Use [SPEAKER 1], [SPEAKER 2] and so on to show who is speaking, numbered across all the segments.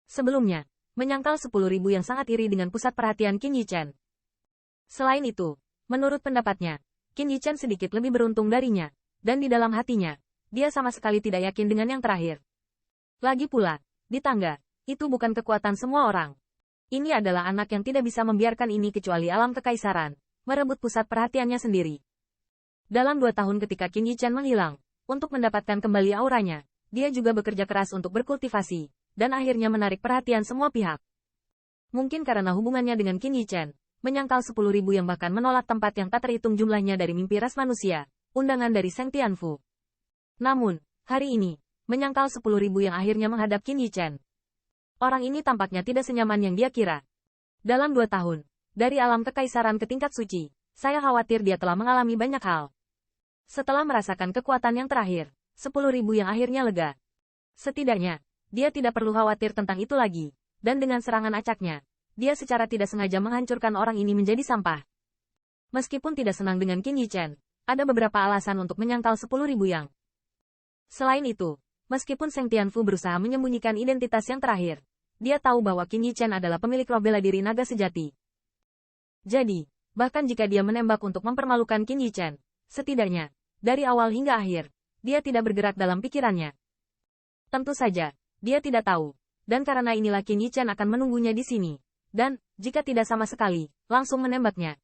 [SPEAKER 1] Sebelumnya, menyangkal 10.000 yang sangat iri dengan pusat perhatian Qin Yichen. Selain itu, menurut pendapatnya, Qin Yichen sedikit lebih beruntung darinya, dan di dalam hatinya, dia sama sekali tidak yakin dengan yang terakhir. Lagi pula, di tangga, itu bukan kekuatan semua orang. Ini adalah anak yang tidak bisa membiarkan ini kecuali alam kekaisaran, merebut pusat perhatiannya sendiri. Dalam 2 tahun ketika Qin Yichen menghilang, untuk mendapatkan kembali auranya, dia juga bekerja keras untuk berkultivasi, dan akhirnya menarik perhatian semua pihak. Mungkin karena hubungannya dengan Qin Yichen, menyangkal 10.000 yang bahkan menolak tempat yang tak terhitung jumlahnya dari mimpi ras manusia, undangan dari Seng Tianfu. Namun, hari ini, menyangkal 10.000 yang akhirnya menghadap Qin Yichen. Orang ini tampaknya tidak senyaman yang dia kira. Dalam 2 tahun, dari alam kekaisaran ke tingkat suci, saya khawatir dia telah mengalami banyak hal. Setelah merasakan kekuatan yang terakhir, 10.000 yang akhirnya lega. Setidaknya, dia tidak perlu khawatir tentang itu lagi, dan dengan serangan acaknya, dia secara tidak sengaja menghancurkan orang ini menjadi sampah. Meskipun tidak senang dengan Qin Yichen, ada beberapa alasan untuk menyangkal 10.000 yang. Selain itu, meskipun Seng Tianfu berusaha menyembunyikan identitas yang terakhir, dia tahu bahwa Qin Yichen adalah pemilik roh bela diri naga sejati. Jadi, bahkan jika dia menembak untuk mempermalukan Qin Yichen, setidaknya, dari awal hingga akhir, dia tidak bergerak dalam pikirannya. Tentu saja, dia tidak tahu, dan karena inilah Qin Yichen akan menunggunya di sini, dan, jika tidak sama sekali, langsung menembaknya.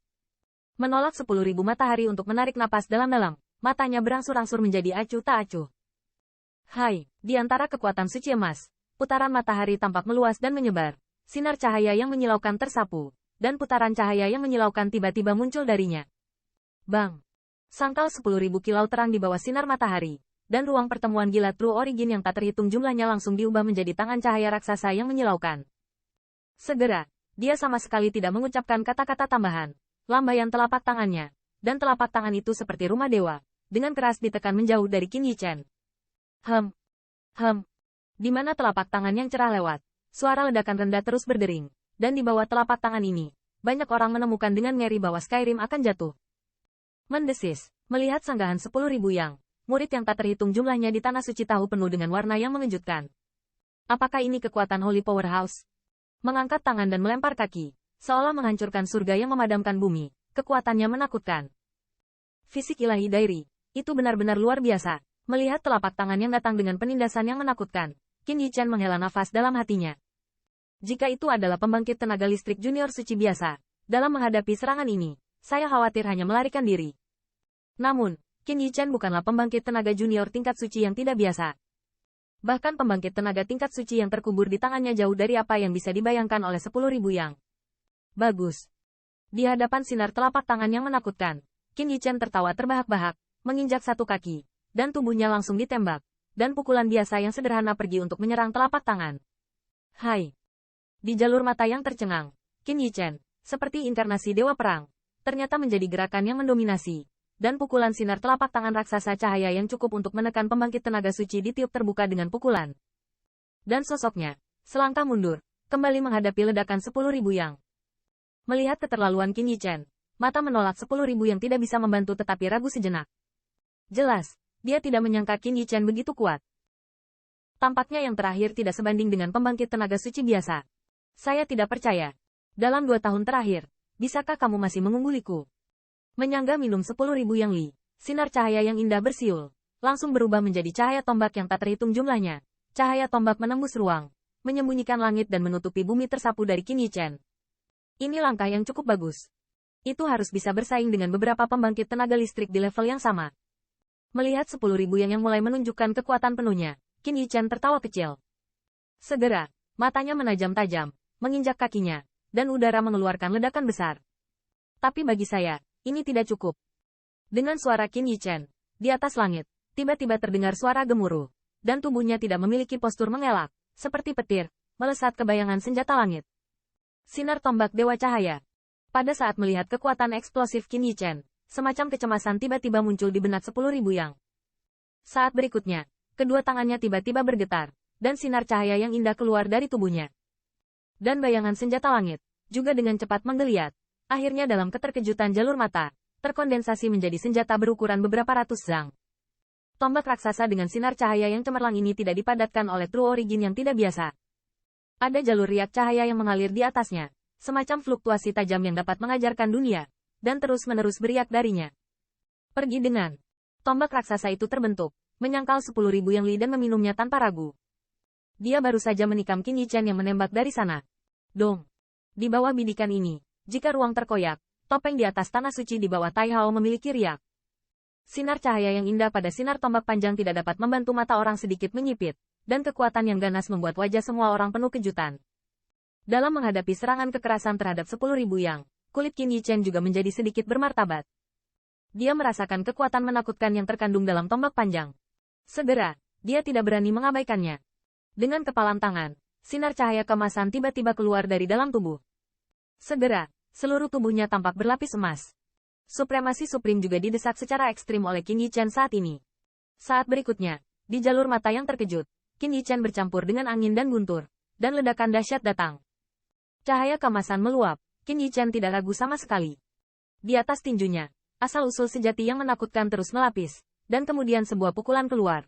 [SPEAKER 1] Menolak 10.000 matahari untuk menarik napas dalam-dalam, matanya berangsur-angsur menjadi acuh tak acuh. Hai, di antara kekuatan suci emas, putaran matahari tampak meluas dan menyebar, sinar cahaya yang menyilaukan tersapu, dan putaran cahaya yang menyilaukan tiba-tiba muncul darinya. Bang! Sangkal 10.000 kilau terang di bawah sinar matahari, dan ruang pertemuan gila True Origin yang tak terhitung jumlahnya langsung diubah menjadi tangan cahaya raksasa yang menyilaukan. Segera, dia sama sekali tidak mengucapkan kata-kata tambahan. Lambaian telapak tangannya, dan telapak tangan itu seperti rumah dewa, dengan keras ditekan menjauh dari Qin Yichen. Di mana telapak tangan yang cerah lewat, suara ledakan rendah terus berdering, dan di bawah telapak tangan ini, banyak orang menemukan dengan ngeri bahwa Skyrim akan jatuh. Mendesis, melihat sanggahan 10.000 yang, murid yang tak terhitung jumlahnya di tanah suci tahu penuh dengan warna yang mengejutkan. Apakah ini kekuatan Holy Powerhouse? Mengangkat tangan dan melempar kaki, seolah menghancurkan surga yang memadamkan bumi, kekuatannya menakutkan. Fisik ilahi Dairi, itu benar-benar luar biasa. Melihat telapak tangan yang datang dengan penindasan yang menakutkan, Qin Yichen menghela nafas dalam hatinya. Jika itu adalah pembangkit tenaga listrik junior suci biasa, dalam menghadapi serangan ini, saya khawatir hanya melarikan diri. Namun, Qin Yichen bukanlah pembangkit tenaga junior tingkat suci yang tidak biasa. Bahkan pembangkit tenaga tingkat suci yang terkubur di tangannya jauh dari apa yang bisa dibayangkan oleh 10.000 yang. Bagus. Di hadapan sinar telapak tangan yang menakutkan, Qin Yichen tertawa terbahak-bahak, menginjak satu kaki, dan tubuhnya langsung ditembak, dan pukulan biasa yang sederhana pergi untuk menyerang telapak tangan. Hai. Di jalur mata yang tercengang, Qin Yichen, seperti inkarnasi dewa perang, ternyata menjadi gerakan yang mendominasi, dan pukulan sinar telapak tangan raksasa cahaya yang cukup untuk menekan pembangkit tenaga suci ditiup terbuka dengan pukulan. Dan sosoknya, selangkah mundur, kembali menghadapi ledakan 10.000 yang. Melihat keterlaluan Qin Yichen, mata menolak 10.000 yang tidak bisa membantu tetapi ragu sejenak. Jelas, dia tidak menyangka Qin Yichen begitu kuat. Tampaknya yang terakhir tidak sebanding dengan pembangkit tenaga suci biasa. Saya tidak percaya. Dalam 2 tahun terakhir, bisakah kamu masih mengungguliku? Menyangga minum 10.000 yang li, sinar cahaya yang indah bersiul, langsung berubah menjadi cahaya tombak yang tak terhitung jumlahnya. Cahaya tombak menembus ruang, menyembunyikan langit dan menutupi bumi tersapu dari Qin Yichen. Ini langkah yang cukup bagus. Itu harus bisa bersaing dengan beberapa pembangkit tenaga listrik di level yang sama. Melihat 10.000 yang mulai menunjukkan kekuatan penuhnya, Qin Yichen tertawa kecil. Segera, matanya menajam tajam, menginjak kakinya, dan udara mengeluarkan ledakan besar. Tapi bagi saya, ini tidak cukup. Dengan suara Qin Yichen, di atas langit, tiba-tiba terdengar suara gemuruh, dan tubuhnya tidak memiliki postur mengelak, seperti petir, melesat ke bayangan senjata langit. Sinar tombak Dewa Cahaya. Pada saat melihat kekuatan eksplosif Qin Yichen, semacam kecemasan tiba-tiba muncul di benak 10.000 yang. Saat berikutnya, kedua tangannya tiba-tiba bergetar, dan sinar cahaya yang indah keluar dari tubuhnya. Dan bayangan senjata langit, juga dengan cepat menggeliat. Akhirnya dalam keterkejutan jalur mata, terkondensasi menjadi senjata berukuran beberapa ratus zang. Tombak raksasa dengan sinar cahaya yang cemerlang ini tidak dipadatkan oleh True Origin yang tidak biasa. Ada jalur riak cahaya yang mengalir di atasnya, semacam fluktuasi tajam yang dapat mengajarkan dunia, dan terus-menerus beriak darinya. Pergi dengan. Tombak raksasa itu terbentuk, menyangkal 10.000 yang li dan meminumnya tanpa ragu. Dia baru saja menikam Qin Yichen yang menembak dari sana. Dong. Di bawah bidikan ini, jika ruang terkoyak, topeng di atas tanah suci di bawah Tai Hao memiliki riak. Sinar cahaya yang indah pada sinar tombak panjang tidak dapat membantu mata orang sedikit menyipit, dan kekuatan yang ganas membuat wajah semua orang penuh kejutan. Dalam menghadapi serangan kekerasan terhadap 10.000 yang, kulit Qin Yichen juga menjadi sedikit bermartabat. Dia merasakan kekuatan menakutkan yang terkandung dalam tombak panjang. Segera, dia tidak berani mengabaikannya. Dengan kepalan tangan, sinar cahaya kemasan tiba-tiba keluar dari dalam tubuh. Segera, seluruh tubuhnya tampak berlapis emas. Supremasi Supreme juga didesak secara ekstrim oleh Qin Yichen saat ini. Saat berikutnya, di jalur mata yang terkejut, Qin Yichen bercampur dengan angin dan guntur, dan ledakan dahsyat datang. Cahaya kemasan meluap, Qin Yichen tidak ragu sama sekali. Di atas tinjunya, asal-usul sejati yang menakutkan terus melapis, dan kemudian sebuah pukulan keluar.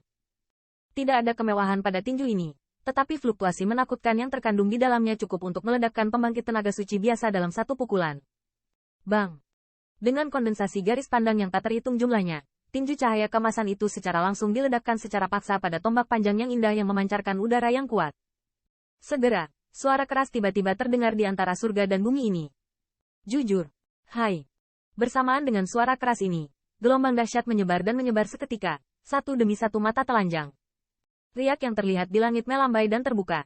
[SPEAKER 1] Tidak ada kemewahan pada tinju ini, tetapi fluktuasi menakutkan yang terkandung di dalamnya cukup untuk meledakkan pembangkit tenaga suci biasa dalam satu pukulan. Bang! Dengan kondensasi garis pandang yang tak terhitung jumlahnya, tinju cahaya kemasan itu secara langsung diledakkan secara paksa pada tombak panjang yang indah yang memancarkan udara yang kuat. Segera, suara keras tiba-tiba terdengar di antara surga dan bumi ini. Jujur. Hai! Bersamaan dengan suara keras ini, gelombang dahsyat menyebar dan menyebar seketika, satu demi satu mata telanjang. Riak yang terlihat di langit melambai dan terbuka.